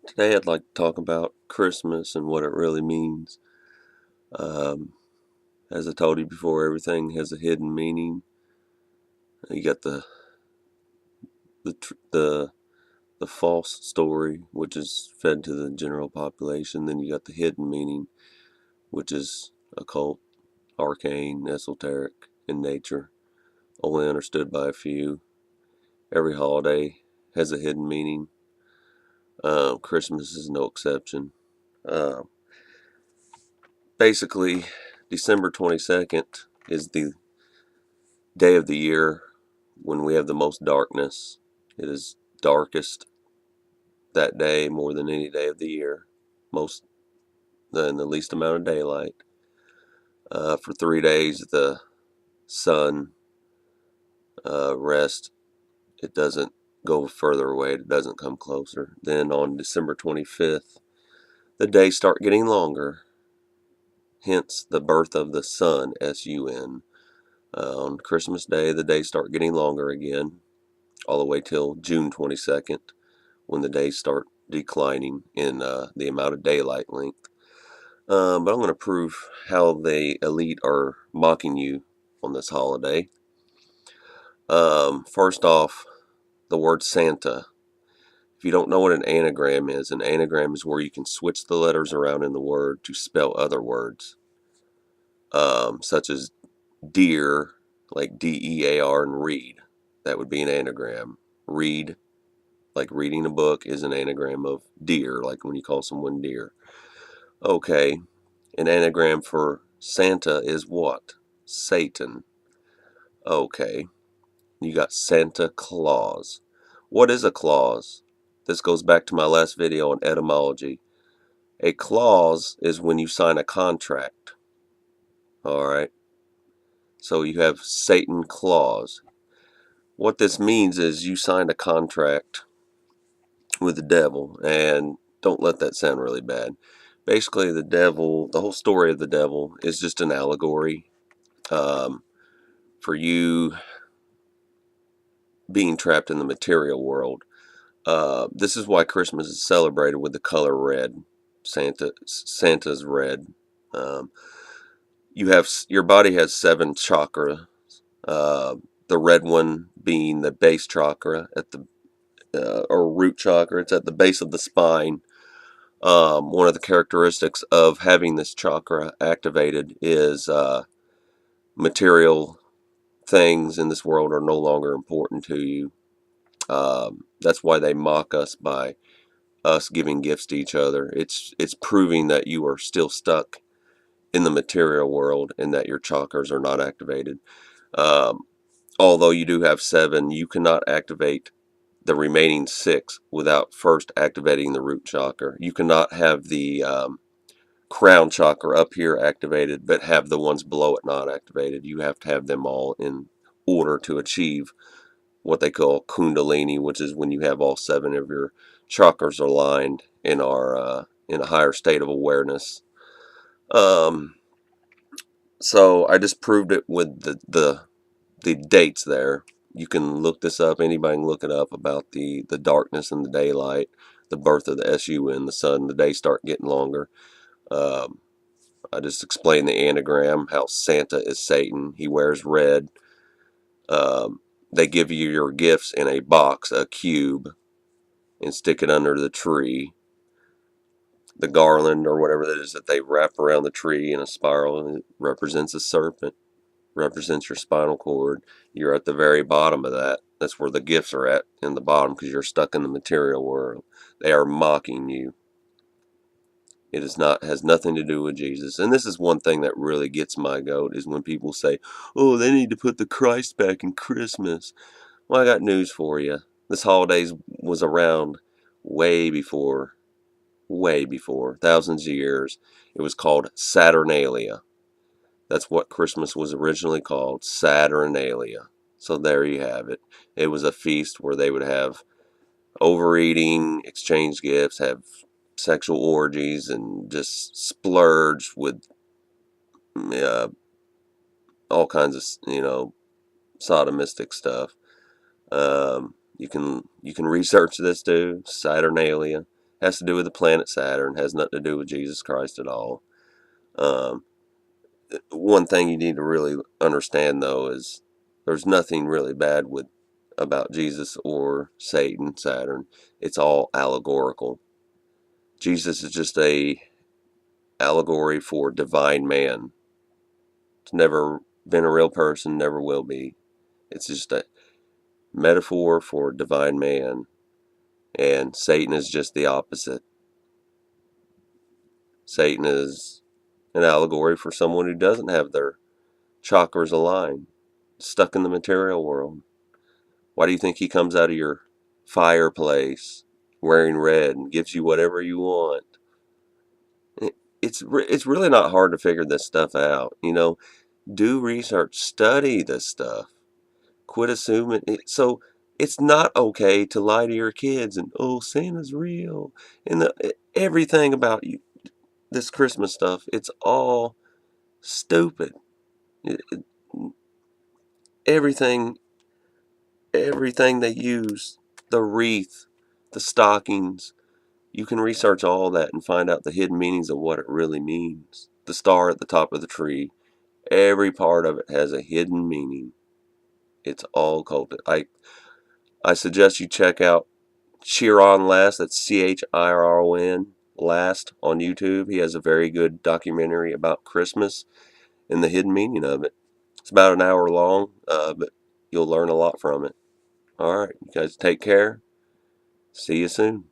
Today I'd like to talk about Christmas and what it really means. Um, as I told you before, everything has a hidden meaning. You got the the false story, which is fed to the general population. Then you got the hidden meaning, which is occult, arcane, esoteric in nature, only understood by a few. Every holiday has a hidden meaning. Christmas is no exception. Uh, Basically, December 22nd is the day of the year when we have the most darkness. It is darkest that day more than any day of the year, most than the least amount of daylight. For 3 days, the sun rests. It doesn't go further away. It doesn't come closer. Then on December 25th, the days start getting longer. Hence the birth of the sun, S-U-N. On Christmas Day, the days start getting longer again, all the way till June 22nd, when the days start declining in the amount of daylight length. But I'm going to prove how the elite are mocking you on this holiday. First off, the word Santa. If you don't know what an anagram is where you can switch the letters around in the word to spell other words, such as deer, like D-E-A-R, and read. That would be an anagram. Read, like reading a book, is an anagram of deer, like when you call someone deer. Okay, an anagram for Santa is what? Satan. Okay, you got Santa Claus. What is a clause? This goes back to my last video on etymology. A clause is when you sign a contract. Alright, so you have Satan Claus. What this means is you signed a contract with the devil, and don't let that sound really bad. Basically, the devil, the whole story of the devil is just an allegory um, for you being trapped in the material world. This is why Christmas is celebrated with the color red. Santa's red. Um, you have your body has 7 chakra. Uh, the red one being the base chakra at the or root chakra. It's at the base of the spine. One of the characteristics of having this chakra activated is material things in this world are no longer important to you. That's why they mock us by us giving gifts to each other. It's proving that you are still stuck in the material world and that your chakras are not activated. Um, Although you do have 7, you cannot activate the remaining 6 without first activating the root chakra. You cannot have the crown chakra up here activated but have the ones below it not activated. You have to have them all in order to achieve what they call kundalini, which is when you have all 7 of your chakras aligned and are in a higher state of awareness. Um, so I just proved it with the dates there. You can look this up. Anybody can look it up about the darkness and the daylight, the birth of the S-U-N, the sun. The days start getting longer. Um, I just explained the anagram, how Santa is Satan. He wears red. Um, they give you your gifts in a box, a cube, and stick it under the tree. The garland or whatever that is that they wrap around the tree in a spiral, it represents a serpent, represents your spinal cord. You're at the very bottom of that. That's where the gifts are at, in the bottom, because you're stuck in the material world. They are mocking you. It is not, has nothing to do with Jesus. And this is one thing that really gets my goat, is when people say, oh, they need to put the Christ back in Christmas. Well, I got news for you. This holidays was around way before, thousands of years. It was called Saturnalia. That's what Christmas was originally called, Saturnalia. So there you have it. It was a feast where they would have overeating, exchange gifts, have sexual orgies, and just splurge with uh, all kinds of, sodomistic stuff. You can research this too, Saturnalia. Has to do with the planet Saturn. Has nothing to do with Jesus Christ at all. Um, One thing you need to really understand, though, is there's nothing really bad with about Jesus or Satan, Saturn. It's all allegorical. Jesus is just a allegory for divine man. It's never been a real person, never will be. It's just a metaphor for divine man, and Satan is just the opposite. Satan is an allegory for someone who doesn't have their chakras aligned, stuck in the material world. Why do you think he comes out of your fireplace wearing red and gives you whatever you want? It's really not hard to figure this stuff out. Do research, study this stuff. Quit assuming it. So it's not okay to lie to your kids and, oh, Santa's real and everything about you. This Christmas stuff, it's all stupid. It- everything, everything they use, the wreath, the stockings. You can research all that and find out the hidden meanings of what it really means. The star at the top of the tree, every part of it has a hidden meaning. It's all culted. I suggest you check out Chiron Last. That's Chiron Last on YouTube. He has a very good documentary about Christmas and the hidden meaning of it. It's about an hour long, but you'll learn a lot from it. All right, you guys take care. See you soon.